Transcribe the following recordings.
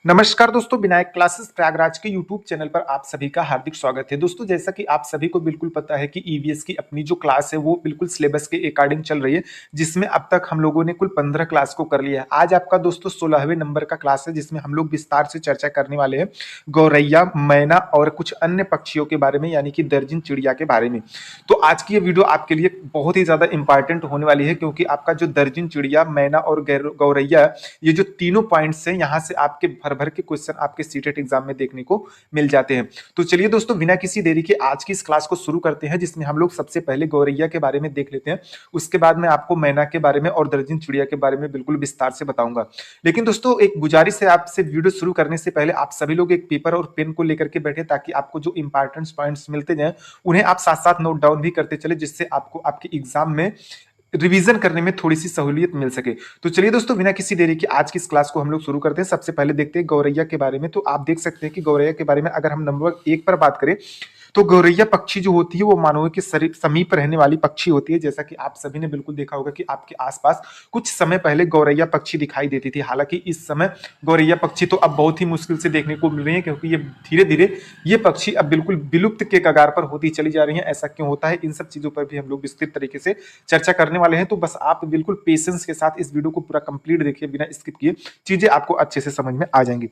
नमस्कार दोस्तों, विनायक क्लासेस प्रयागराज के यूट्यूब चैनल पर आप सभी का हार्दिक स्वागत है। दोस्तों, जैसा कि आप सभी को बिल्कुल पता है कि ईवीएस की अपनी जो क्लास है वो बिल्कुल सिलेबस के अकॉर्डिंग चल रही है, जिसमें अब तक हम लोगों ने कुल 15 क्लास को कर लिया है। आज आपका दोस्तों 16वें नंबर का क्लास है, जिसमें हम लोग विस्तार से चर्चा करने वाले हैं गौरैया, मैना और कुछ अन्य पक्षियों के बारे में, यानी कि दर्जन चिड़िया के बारे में। तो आज की ये वीडियो आपके लिए बहुत ही ज्यादा इंपॉर्टेंट होने वाली है, क्योंकि आपका जो दर्जन चिड़िया, मैना और गौरैया, ये जो तीनों पॉइंट्स हैं, यहाँ से आपके भर भर के क्वेश्चन आपके सीटेट एग्जाम में देखने को मिल जाते हैं। तो चलिए दोस्तों, बिना किसी देरी के आज की इस क्लास को शुरू करते हैं, जिसमें हम लोग सबसे पहले गौरैया के बारे में देख लेते हैं। उसके बाद मैं आपको मैना के बारे में और दर्जन चिड़िया के बारे में बिल्कुल विस्तार से बताऊंगा। लेकिन दोस्तों, एक गुजारिश है आपसे, वीडियो शुरू करने से पहले आप सभी लोग एक पेपर और पेन को लेकर के बैठे, ताकि आपको जो इंपॉर्टेंट पॉइंट्स मिलते जाएं उन्हें आप साथ साथ नोट डाउन भी करते चले, जिससे आपको आपके एग्जाम में रिवीजन करने में थोड़ी सी सहूलियत मिल सके। तो चलिए दोस्तों, बिना किसी देरी के आज की इस क्लास को हम लोग शुरू करते हैं। सबसे पहले देखते हैं गौरैया के बारे में। तो आप देख सकते हैं कि गौरैया के बारे में अगर हम नंबर 1 पर बात करें, तो गौरैया पक्षी जो होती है वो मानव के समीप रहने वाली पक्षी होती है। जैसा कि आप सभी ने बिल्कुल देखा होगा कि आपके आसपास कुछ समय पहले गौरैया पक्षी दिखाई देती थी। हालांकि इस समय गौरैया पक्षी तो अब बहुत ही मुश्किल से देखने को मिल रही है, क्योंकि ये धीरे धीरे ये पक्षी अब बिल्कुल विलुप्त के कगार पर होती चली जा रही है। ऐसा क्यों होता है, इन सब चीजों पर भी हम लोग विस्तृत तरीके से चर्चा करने वाले हैं। तो बस आप बिल्कुल पेशेंस के साथ इस वीडियो को पूरा कंप्लीट देखिए, बिना स्किप किए, चीजें आपको अच्छे से समझ में आ जाएंगी।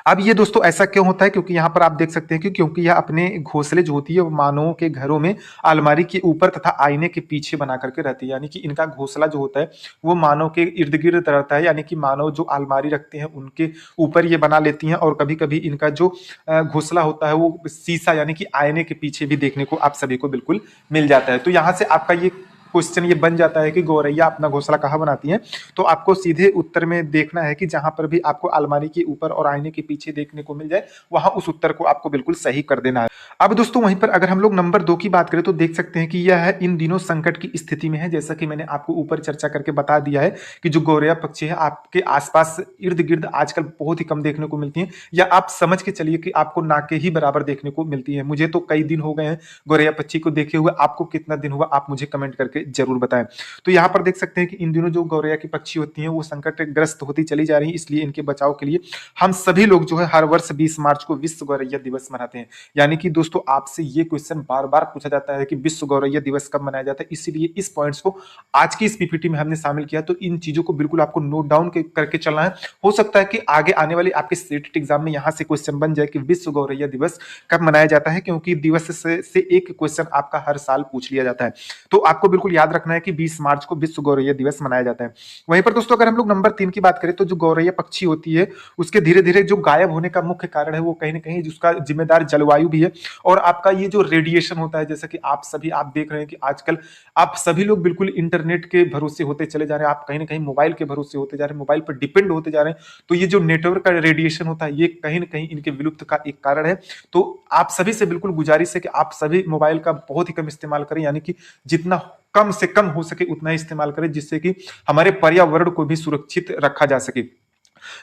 अब ये दोस्तों ऐसा क्यों होता है, क्योंकि यहाँ पर आप देख सकते हैं कि क्योंकि यह अपने घोंसले जो होती है वो मानवों के घरों में अलमारी के ऊपर तथा आईने के पीछे बना करके रहती है। यानी कि इनका घोंसला जो होता है वो मानव के इर्द गिर्द रहता है, यानी कि मानव जो अलमारी रखते हैं उनके ऊपर ये बना लेती हैं। और कभी कभी इनका जो घोंसला होता है वो शीशा यानी कि आईने के पीछे भी देखने को आप सभी को बिल्कुल मिल जाता है। तो यहाँ से आपका ये क्वेश्चन ये बन जाता है कि गौरैया अपना घोंसला कहाँ बनाती हैं। तो आपको सीधे उत्तर में देखना है कि जहां पर भी आपको अलमारी के ऊपर और आईने के पीछे देखने को मिल जाए, वहां उस उत्तर को आपको बिल्कुल सही कर देना है। अब दोस्तों, वहीं पर अगर हम लोग नंबर 2 की बात करें, तो देख सकते हैं कि यह इन दिनों संकट की स्थिति में है। जैसा कि मैंने आपको ऊपर चर्चा करके बता दिया है कि जो गौरैया पक्षी है आपके आसपास इर्द गिर्द आजकल बहुत ही कम देखने को मिलती है, या आप समझ के चलिए कि आपको ना के ही बराबर देखने को मिलती है। मुझे तो कई दिन हो गए हैं गौरैया पक्षी को देखे हुए, आपको कितना दिन हुआ आप मुझे कमेंट करके जरूर बताएं। तो यहाँ पर देख सकते हैं कि इन दिनों जो गौरैया की पक्षी होती हैं वो संकटग्रस्त होती चली जा रही है। इसलिए इनके बचाव के लिए हम सभी लोग जो है हर वर्ष 20 मार्च को विश्व गौरैया दिवस मनाते हैं। यानी कि दोस्तों, आपसे ये क्वेश्चन बार बार पूछा जाता है कि विश्व गौरैया दिवस कब मनाया जाता है, इसीलिए इस पॉइंट्स को आज की इस पीपीटी में हमने शामिल किया। तो इन चीजों को बिल्कुल आपको नोट डाउन करके चलना है। हो सकता है कि आगे आने वाली आपके स्टेट एग्जाम में यहाँ से क्वेश्चन बन जाए कि विश्व गौरैया दिवस कब मनाया जाता है, क्योंकि दिवस से एक क्वेश्चन आपका हर साल पूछ लिया जाता है। तो आपको बिल्कुल याद रखना है कि 20 मार्च को विश्व गौरैया दिवस मनाया जाता है। वहीं पर दोस्तों, अगर हम लोग नंबर 3 की बात करें, तो जो गौरैया पक्षी होती है उसके धीरे धीरे जो गायब होने का मुख्य कारण है वो कहीं ना कहीं उसका जिम्मेदार जलवायु भी है। और आपका ये जो रेडिएशन होता है, जैसा कि आप देख रहे हैं कि आजकल आप सभी लोग बिल्कुल इंटरनेट के भरोसे होते चले जा रहे हैं, आप कहीं ना कहीं मोबाइल के भरोसे होते जा रहे हैं, मोबाइल पर डिपेंड होते जा रहे हैं। तो ये जो नेटवर्क का रेडिएशन होता है ये कहीं ना कहीं इनके विलुप्त का एक कारण है। तो आप सभी से बिल्कुल गुजारिश है कि आप सभी मोबाइल का बहुत ही कम इस्तेमाल करें, यानी कि जितना कम से कम हो सके उतना ही इस्तेमाल करें, जिससे कि हमारे पर्यावरण को भी सुरक्षित रखा जा सके।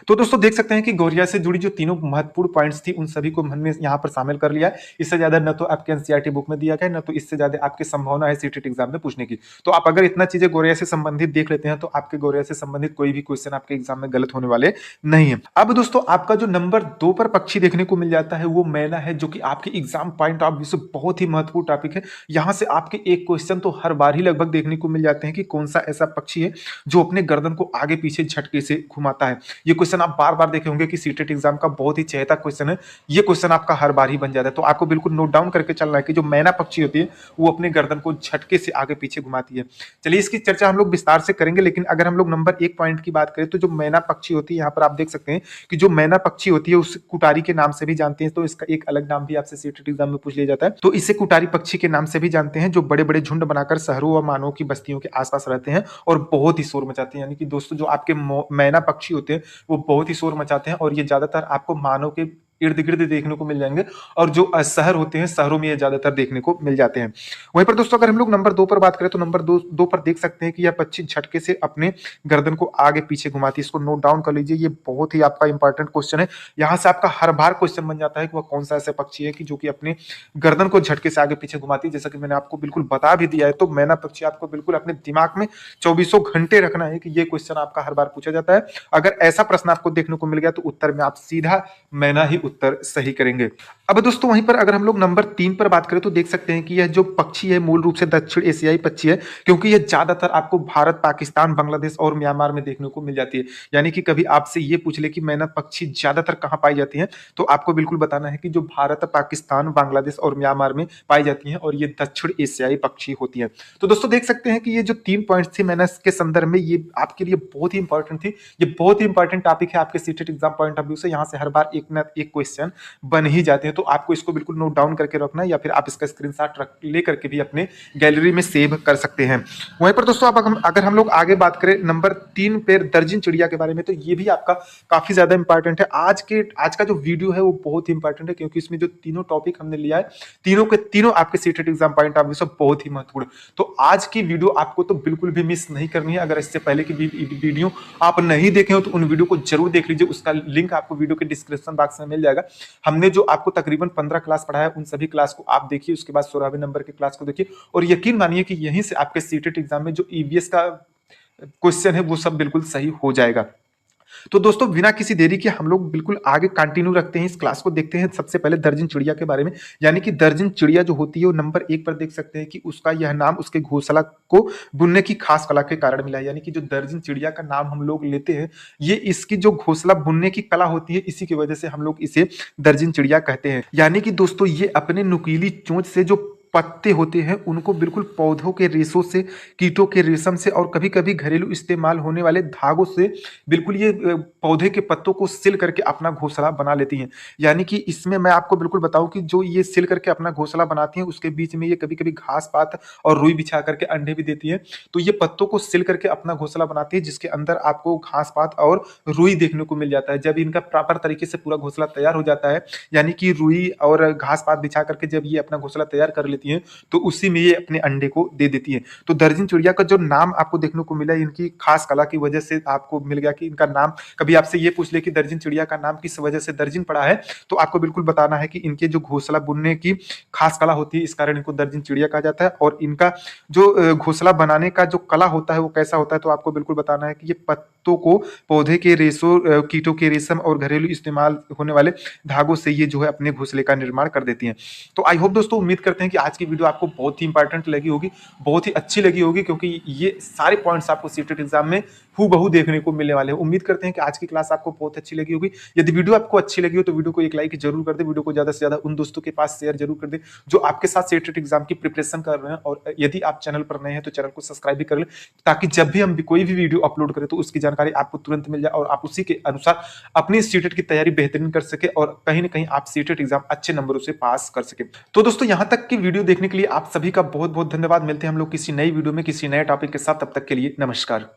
तो दोस्तों, देख सकते हैं कि गौरैया से जुड़ी जो तीनों महत्वपूर्ण पॉइंट्स थी उन सभी को हमने यहाँ पर शामिल कर लिया है। इससे ज्यादा न तो आपके एनसीईआरटी बुक में दिया गया है, न तो इससे ज्यादा आपकी संभावना है सीटेट एग्जाम में पूछने की। तो आप अगर इतना चीजें गौरैया से संबंधित देख लेते हैं, तो आपके गौरैया से संबंधित कोई भी क्वेश्चन आपके एग्जाम में गलत होने वाले नहीं है। अब दोस्तों, आपका जो नंबर 2 पर पक्षी देखने को मिल जाता है वो मैना है, जो कि आपके एग्जाम पॉइंट ऑफ व्यू से बहुत ही महत्वपूर्ण टॉपिक है। यहाँ से आपके एक क्वेश्चन तो हर बार ही लगभग देखने को मिल जाते हैं कि कौन सा ऐसा पक्षी है जो अपने गर्दन को आगे पीछे झटके से घुमाता है। ये क्वेश्चन आप बार बार देखे होंगे कि सीटेट एग्जाम का बहुत ही चहेता क्वेश्चन है। ये क्वेश्चन आपका हर बार ही बन जाता है। तो आपको बिल्कुल नोट डाउन करके चलना है कि जो मैना पक्षी होती है वो अपने गर्दन को झटके से आगे पीछे घुमाती है। चलिए, इसकी चर्चा हम लोग विस्तार से करेंगे, लेकिन अगर हम लोग नंबर 1 पॉइंट की बात करें, तो जो मैना पक्षी होती है, यहाँ पर आप देख सकते हैं कि जो मैना पक्षी होती है उस कुटारी के नाम से भी जानते हैं। तो इसका एक अलग नाम भी आपसे सीटेट एग्जाम में पूछ लिया जाता है। तो इसे कुटारी पक्षी के नाम से भी जानते हैं, जो बड़े बड़े झुंड बनाकर शहरों व मानवों की बस्तियों के आसपास रहते हैं और बहुत ही शोर मचाते हैं। यानी कि दोस्तों, जो आपके मैना पक्षी होते हैं वो बहुत ही शोर मचाते हैं, और ये ज्यादातर आपको मानव के इर्द गिर्द देखने को मिल जाएंगे, और जो शहर होते हैं शहरों में ये ज्यादातर देखने को मिल जाते हैं। वहीं पर दोस्तों अगर हम लोग नंबर 2 पर बात करें तो नंबर दो पर देख सकते हैं कि यह पक्षी झटके से अपने गर्दन को आगे पीछे घुमाती है। इसको नोट डाउन कर लीजिए, ये बहुत ही आपका इंपॉर्टेंट क्वेश्चन है। यहाँ से आपका हर बार क्वेश्चन बन जाता है कि वह कौन सा ऐसा पक्षी है कि जो कि अपने गर्दन को झटके से आगे पीछे घुमाती है। जैसा कि मैंने आपको बिल्कुल बता भी दिया है, तो मैना पक्षी आपको बिल्कुल अपने दिमाग में चौबीसों घंटे रखना है कि ये क्वेश्चन आपका हर बार पूछा जाता है। अगर ऐसा प्रश्न आपको देखने को मिल गया तो उत्तर में आप सीधा मैना ही उत्तर सही करेंगे। अब दोस्तों वहीं पर अगर हम लोग नंबर 3 पर बात करें तो देख सकते हैं कि यह जो पक्षी है मूल रूप से दक्षिण एशियाई पक्षी है, क्योंकि यह ज्यादातर आपको भारत, पाकिस्तान, बांग्लादेश और म्यांमार में देखने को मिल जाती है। यानी कि कभी आपसे ये पूछ ले कि मैना पक्षी ज्यादातर कहाँ पाई जाती है, तो आपको बिल्कुल बताना है कि जो भारत, पाकिस्तान, बांग्लादेश और म्यांमार में पाई जाती है, और ये दक्षिण एशियाई पक्षी होती है। तो दोस्तों देख सकते हैं कि ये जो 3 पॉइंट्स थे मैंने इसके संदर्भ में, ये आपके लिए बहुत ही इंपॉर्टेंट थी। ये बहुत ही इंपॉर्टेंट टॉपिक है आपके CTET exam point of view से। यहाँ से हर बार एक ना एक क्वेश्चन बन ही जाते हैं, तो आपको इसको बिल्कुल नोट डाउन करके रखना है, या फिर आप इसका स्क्रीनशॉट रख ले करके भी अपने गैलरी में सेव कर सकते हैं। वहीं पर दोस्तों अब अगर हम लोग आगे बात करें नंबर 3 पे दर्जन चिड़िया के बारे में, तो ये भी आपका काफी ज्यादा इंपॉर्टेंट है। आज का जो वीडियो है वो बहुत ही इंपॉर्टेंट है, क्योंकि इसमें जो तीनों टॉपिक हमने लिया है, तीनों के तीनों आपके CTET exam point of view से बहुत ही महत्वपूर्ण। तो आज की वीडियो आपको तो बिल्कुल भी मिस नहीं करनी है। अगर इससे पहले की वीडियो आप नहीं देखे हो तो उन वीडियो को जरूर देख लीजिए, उसका लिंक आपको वीडियो के डिस्क्रिप्शन बॉक्स में मिल जाएगा। हमने जो आपको तकरीबन 15 क्लास पढ़ाया उन सभी क्लास को आप देखिए, उसके बाद 16वें नंबर के क्लास को देखिए, और यकीन मानिए कि यहीं से आपके सीटेट एग्जाम में जो ईवीएस का क्वेश्चन है वो सब बिल्कुल सही हो जाएगा। तो दोस्तों बिना किसी देरी के हम लोग बिल्कुल आगे कंटिन्यू रखते हैं, इस क्लास को देखते हैं। सबसे पहले दर्जन चिड़िया के बारे में, यानी कि दर्जन चिड़िया जो होती है वो नंबर 1 पर देख सकते हैं कि उसका यह नाम उसके घोंसला को बुनने की खास कला के कारण मिला है। यानी कि जो दर्जन चिड़िया का नाम हम लोग लेते हैं, ये इसकी जो घोंसला बुनने की कला होती है, इसी की वजह से हम लोग इसे दर्जन चिड़िया कहते हैं। यानी कि दोस्तों ये अपने नुकीली चोंच से जो पत्ते होते हैं उनको बिल्कुल पौधों के रेशों से, कीटों के रेशम से और कभी-कभी घरेलू इस्तेमाल होने वाले धागों से बिल्कुल ये पौधे के पत्तों को सिल करके अपना घोंसला बना लेती हैं। यानी कि इसमें मैं आपको बिल्कुल बताऊँ कि जो ये सिल करके अपना घोंसला बनाती हैं, उसके बीच में ये कभी-कभी घास-पात और रुई बिछा करके अंडे भी देती हैं। तो ये पत्तों को सिल करके अपना घोंसला बनाती है, जिसके अंदर आपको घास-पात और रुई देखने को मिल जाता है। जब इनका प्रॉपर तरीके से पूरा घोंसला तैयार हो जाता है, यानी कि रुई और घास-पात बिछा करके जब ये अपना घोंसला तैयार कर लेती हैं, तो उसी में ये अपने अंडे को दे देती हैं। तो दर्जन चिड़िया का जो नाम आपको देखने को मिला, इनकी खास कला की वजह से आपको मिल गया कि इनका नाम, कभी आपसे ये पूछ ले कि दर्जन चिड़िया का नाम किस वजह से दर्जन पड़ा है, तो आपको बिल्कुल बताना है कि इनके जो घोंसला बुनने की खास कला होती है, इस कारण इनको दर्जन चिड़िया कहा जाता है। और इनका जो घोंसला बनाने का जो कला होता है वो कैसा होता है, तो आपको बिल्कुल बताना है कि ये पत्तों को पौधे के रेशों, कीटों के रेशम और घरेलू इस्तेमाल होने वाले धागों से ये जो है अपने घोंसले का निर्माण कर देती हैं। तो आई होप दोस्तों, उम्मीद करते हैं कि आज की वीडियो आपको बहुत ही इंपॉर्टेंट लगी होगी, बहुत ही अच्छी लगी होगी, क्योंकि ये सारे पॉइंट्स आपको सीटेट एग्जाम में हूबहू देखने को मिलने वाले हैं। उम्मीद करते हैं कि आज की क्लास आपको बहुत अच्छी लगी होगी। यदि वीडियो आपको अच्छी लगी हो तो वीडियो को एक लाइक जरूर कर दे, वीडियो को ज्यादा से ज्यादा उन दोस्तों के पास शेयर जरूर कर दे जो आपके साथ सीटेट एग्जाम की प्रिपरेशन कर रहे हैं। और यदि आप चैनल पर नए हैं तो चैनल को सब्सक्राइब भी कर ले, ताकि जब भी हम कोई भी वीडियो अपलोड करें तो उसकी जानकारी आपको तुरंत मिल जाए और आप उसी के अनुसार अपनी सीटेट की तैयारी बेहतरीन कर सके, और कहीं ना कहीं आप सीटेट एग्जाम अच्छे नंबरों से पास कर सके। तो दोस्तों यहां तक की वीडियो देखने के लिए आप सभी का बहुत बहुत धन्यवाद। मिलते हैं हम लोग किसी नई वीडियो में किसी नए टॉपिक के साथ, तब तक के लिए नमस्कार।